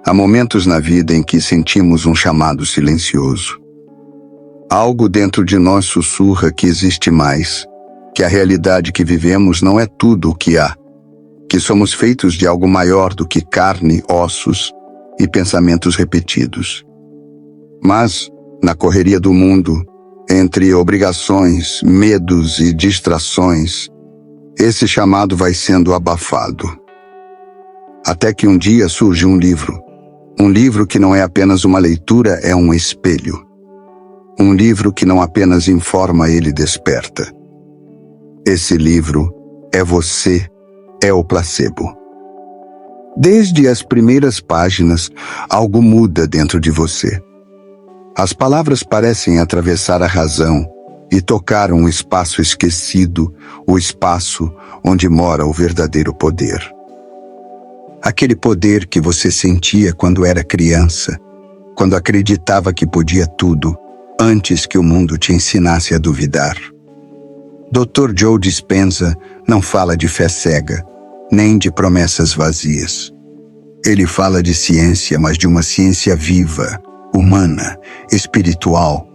Há momentos na vida em que sentimos um chamado silencioso. Algo dentro de nós sussurra que existe mais, que a realidade que vivemos não é tudo o que há, que somos feitos de algo maior do que carne, ossos e pensamentos repetidos. Mas, na correria do mundo, entre obrigações, medos e distrações, esse chamado vai sendo abafado. Até que um dia surge um livro. Um livro que não é apenas uma leitura, é um espelho. Um livro que não apenas informa, ele desperta. Esse livro é você, é o placebo. Desde as primeiras páginas, algo muda dentro de você. As palavras parecem atravessar a razão e tocar um espaço esquecido, o espaço onde mora o verdadeiro poder. Aquele poder que você sentia quando era criança, quando acreditava que podia tudo, antes que o mundo te ensinasse a duvidar. Dr. Joe Dispenza não fala de fé cega, nem de promessas vazias. Ele fala de ciência, mas de uma ciência viva, humana, espiritual.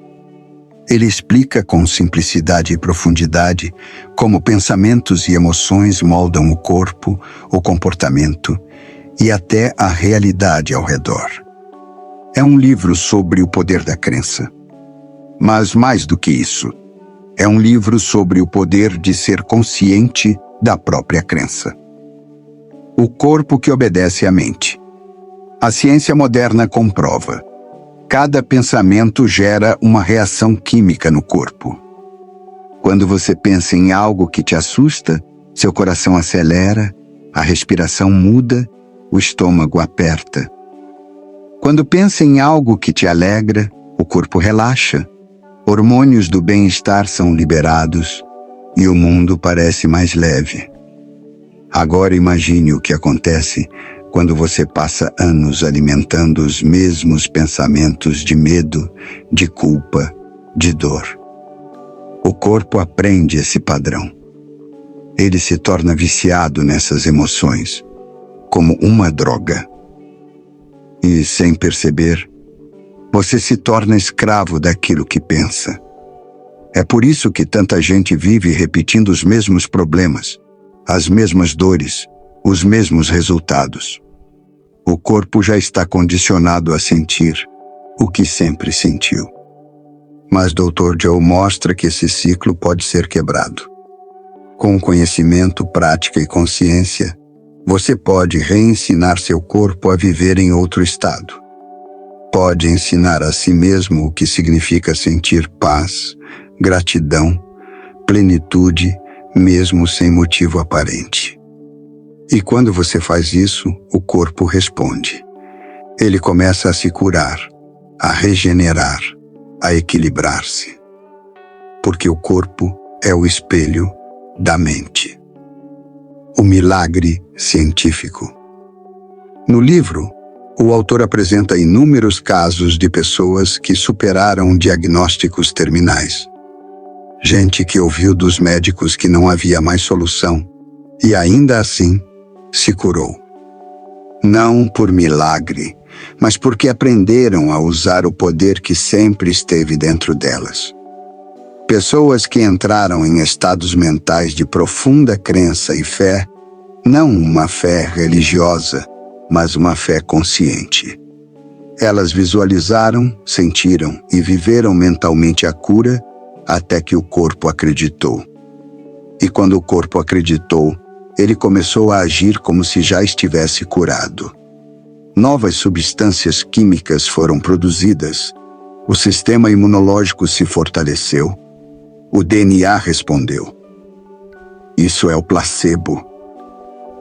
Ele explica com simplicidade e profundidade como pensamentos e emoções moldam o corpo, o comportamento e até a realidade ao redor. É um livro sobre o poder da crença. Mas mais do que isso, é um livro sobre o poder de ser consciente da própria crença. O corpo que obedece à mente. A ciência moderna comprova. Cada pensamento gera uma reação química no corpo. Quando você pensa em algo que te assusta, seu coração acelera, a respiração muda, o estômago aperta. Quando pensa em algo que te alegra, o corpo relaxa, hormônios do bem-estar são liberados e o mundo parece mais leve. Agora imagine o que acontece quando você passa anos alimentando os mesmos pensamentos de medo, de culpa, de dor. O corpo aprende esse padrão. Ele se torna viciado nessas emoções, como uma droga. E, sem perceber, você se torna escravo daquilo que pensa. É por isso que tanta gente vive repetindo os mesmos problemas, as mesmas dores, os mesmos resultados. O corpo já está condicionado a sentir o que sempre sentiu. Mas Dr. Joe mostra que esse ciclo pode ser quebrado. Com conhecimento, prática e consciência, você pode reensinar seu corpo a viver em outro estado. Pode ensinar a si mesmo o que significa sentir paz, gratidão, plenitude, mesmo sem motivo aparente. E quando você faz isso, o corpo responde. Ele começa a se curar, a regenerar, a equilibrar-se. Porque o corpo é o espelho da mente. O milagre científico. No livro, o autor apresenta inúmeros casos de pessoas que superaram diagnósticos terminais. Gente que ouviu dos médicos que não havia mais solução e ainda assim se curou. Não por milagre, mas porque aprenderam a usar o poder que sempre esteve dentro delas. Pessoas que entraram em estados mentais de profunda crença e fé, não uma fé religiosa, mas uma fé consciente. Elas visualizaram, sentiram e viveram mentalmente a cura até que o corpo acreditou. E quando o corpo acreditou, ele começou a agir como se já estivesse curado. Novas substâncias químicas foram produzidas, o sistema imunológico se fortaleceu, o DNA respondeu. Isso é o placebo.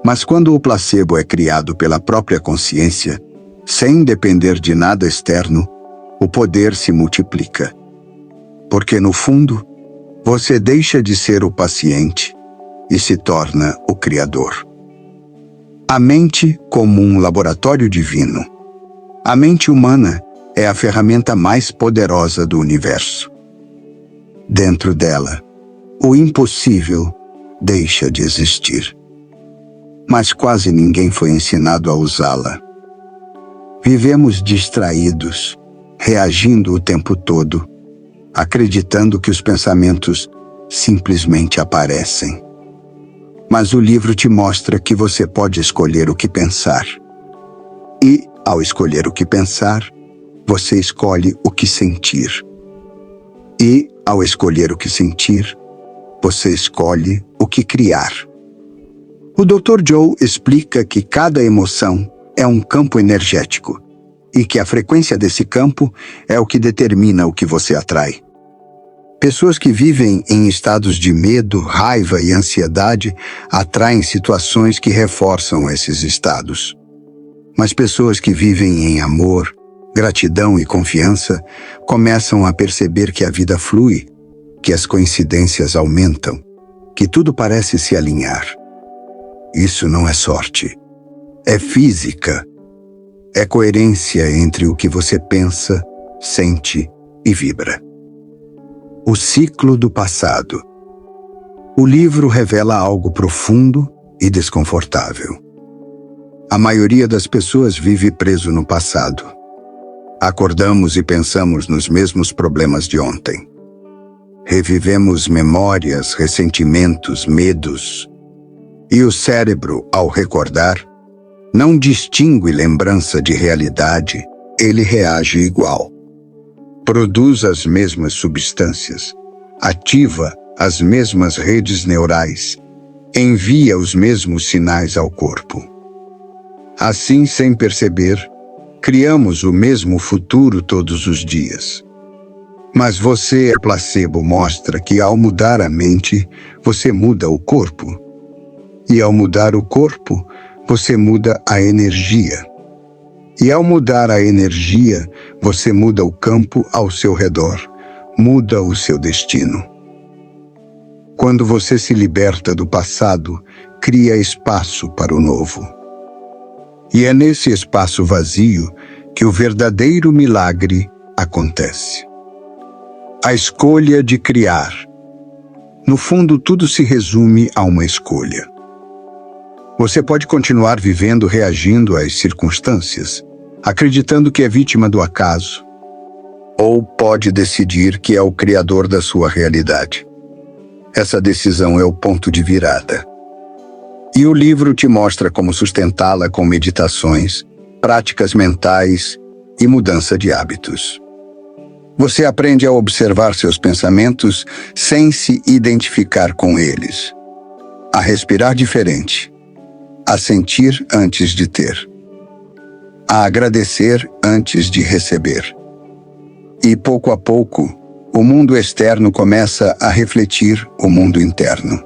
Mas quando o placebo é criado pela própria consciência, sem depender de nada externo, o poder se multiplica. Porque, no fundo, você deixa de ser o paciente e se torna o criador. A mente como um laboratório divino. A mente humana é a ferramenta mais poderosa do universo. Dentro dela, o impossível deixa de existir. Mas quase ninguém foi ensinado a usá-la. Vivemos distraídos, reagindo o tempo todo, acreditando que os pensamentos simplesmente aparecem. Mas o livro te mostra que você pode escolher o que pensar. E, ao escolher o que pensar, você escolhe o que sentir. E, ao escolher o que sentir, você escolhe o que criar. O Dr. Joe explica que cada emoção é um campo energético e que a frequência desse campo é o que determina o que você atrai. Pessoas que vivem em estados de medo, raiva e ansiedade atraem situações que reforçam esses estados. Mas pessoas que vivem em amor, gratidão e confiança começam a perceber que a vida flui, que as coincidências aumentam, que tudo parece se alinhar. Isso não é sorte, é física. É coerência entre o que você pensa, sente e vibra. O ciclo do passado. O livro revela algo profundo e desconfortável. A maioria das pessoas vive preso no passado. Acordamos e pensamos nos mesmos problemas de ontem. Revivemos memórias, ressentimentos, medos. E o cérebro, ao recordar, não distingue lembrança de realidade, ele reage igual. Produz as mesmas substâncias, ativa as mesmas redes neurais, envia os mesmos sinais ao corpo. Assim, sem perceber, criamos o mesmo futuro todos os dias. Mas você, placebo, mostra que ao mudar a mente, você muda o corpo. E ao mudar o corpo, você muda a energia. E ao mudar a energia, você muda o campo ao seu redor, muda o seu destino. Quando você se liberta do passado, cria espaço para o novo. E é nesse espaço vazio que o verdadeiro milagre acontece. A escolha de criar. No fundo, tudo se resume a uma escolha. Você pode continuar vivendo reagindo às circunstâncias, acreditando que é vítima do acaso, ou pode decidir que é o criador da sua realidade. Essa decisão é o ponto de virada. E o livro te mostra como sustentá-la com meditações, práticas mentais e mudança de hábitos. Você aprende a observar seus pensamentos sem se identificar com eles, a respirar diferente, a sentir antes de ter, a agradecer antes de receber. E pouco a pouco, o mundo externo começa a refletir o mundo interno.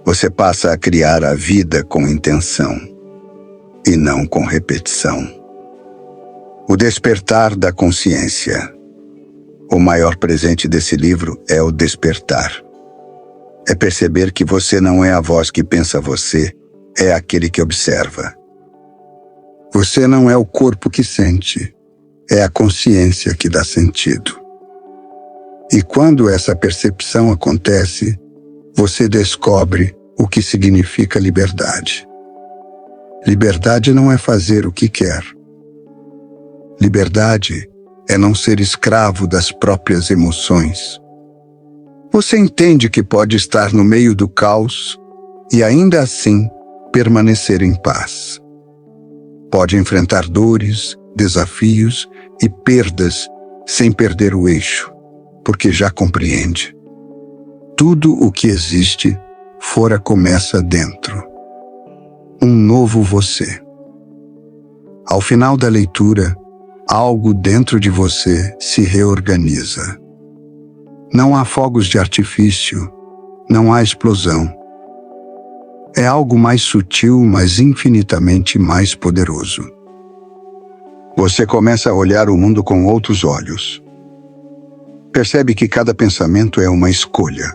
Você passa a criar a vida com intenção e não com repetição. O despertar da consciência. O maior presente desse livro é o despertar. É perceber que você não é a voz que pensa você, é aquele que observa. Você não é o corpo que sente, é a consciência que dá sentido. E quando essa percepção acontece, você descobre o que significa liberdade. Liberdade não é fazer o que quer. Liberdade é não ser escravo das próprias emoções. Você entende que pode estar no meio do caos e ainda assim permanecer em paz. Pode enfrentar dores, desafios e perdas sem perder o eixo, porque já compreende. Tudo o que existe fora começa dentro. Um novo você. Ao final da leitura, algo dentro de você se reorganiza. Não há fogos de artifício, não há explosão. É algo mais sutil, mas infinitamente mais poderoso. Você começa a olhar o mundo com outros olhos. Percebe que cada pensamento é uma escolha,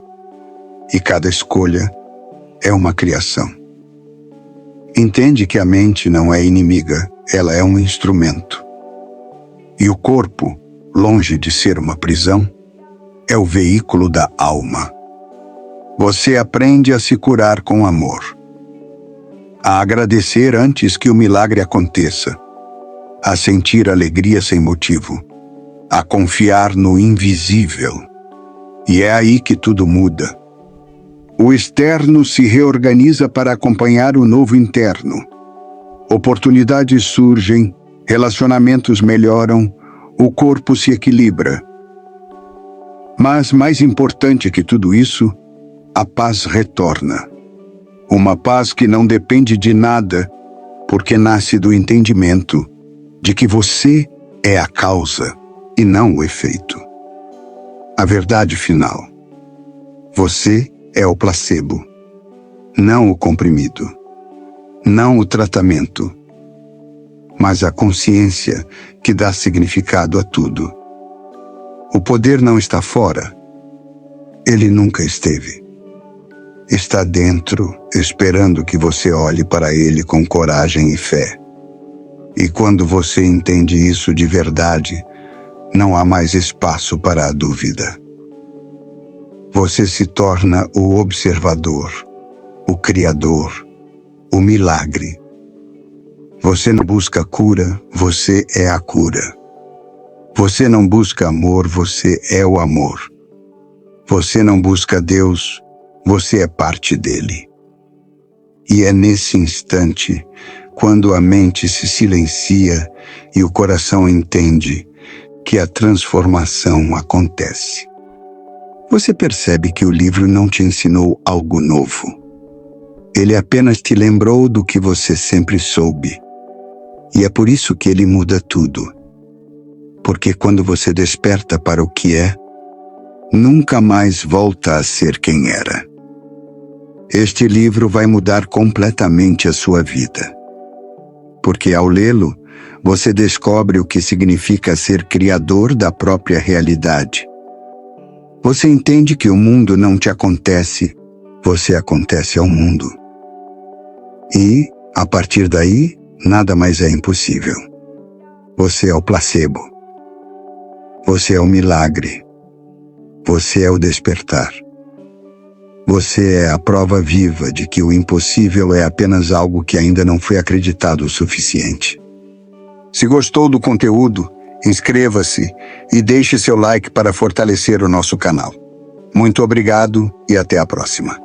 e cada escolha é uma criação. Entende que a mente não é inimiga, ela é um instrumento. E o corpo, longe de ser uma prisão, é o veículo da alma. Você aprende a se curar com amor, a agradecer antes que o milagre aconteça, a sentir alegria sem motivo, a confiar no invisível. E é aí que tudo muda. O externo se reorganiza para acompanhar o novo interno. Oportunidades surgem, relacionamentos melhoram, o corpo se equilibra. Mas mais importante que tudo isso, a paz retorna. Uma paz que não depende de nada, porque nasce do entendimento de que você é a causa e não o efeito. A verdade final. Você é o placebo, não o comprimido, não o tratamento, mas a consciência que dá significado a tudo. O poder não está fora, ele nunca esteve. Está dentro, esperando que você olhe para ele com coragem e fé. E quando você entende isso de verdade, não há mais espaço para a dúvida. Você se torna o observador, o criador, o milagre. Você não busca cura, você é a cura. Você não busca amor, você é o amor. Você não busca Deus, você é parte dele. E é nesse instante, quando a mente se silencia e o coração entende, que a transformação acontece. Você percebe que o livro não te ensinou algo novo. Ele apenas te lembrou do que você sempre soube. E é por isso que ele muda tudo. Porque quando você desperta para o que é, nunca mais volta a ser quem era. Este livro vai mudar completamente a sua vida. Porque ao lê-lo, você descobre o que significa ser criador da própria realidade. Você entende que o mundo não te acontece, você acontece ao mundo. E, a partir daí, nada mais é impossível. Você é o placebo. Você é o milagre. Você é o despertar. Você é a prova viva de que o impossível é apenas algo que ainda não foi acreditado o suficiente. Se gostou do conteúdo, inscreva-se e deixe seu like para fortalecer o nosso canal. Muito obrigado e até a próxima.